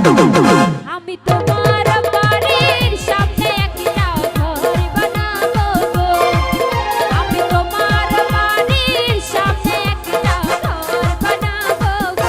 আমি তোমার বাড়ির সামনে একটা ঘর বানাবো গো। আমি তোমার বাড়ির সামনে একটা ঘর বানাবো গো।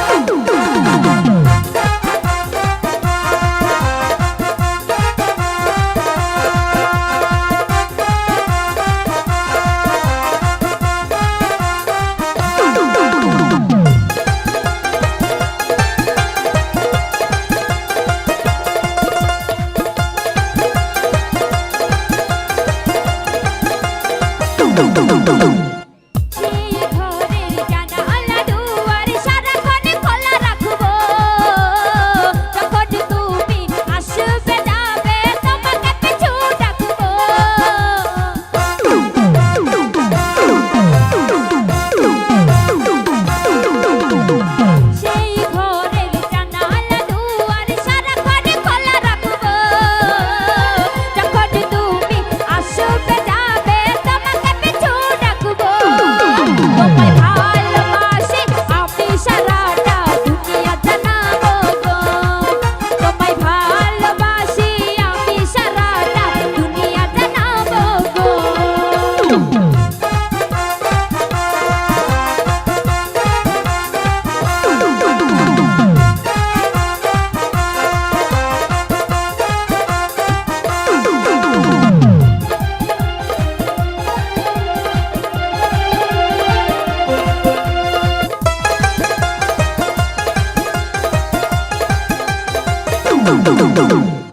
সেই ঘরের জানালা দুয়ার সারাক্ষণ খোলা রাখবো। যখন তুমি আসবে যাবে তোমাকে পিছু ডাকবো। সেই ঘরের জানালা দুয়ার সারাক্ষণ খোলা রাখবো। যখন তুমি আসবে যাবে তোমাকে পিছু ডাকবো। তোমায় ভালোবাসি আমি সারাটা দুনিয়া জানাবো গো। তোমায় ভালোবাসি আমি সারাটা দুনিয়া জানাবো গো। Dum dum dum dum dum.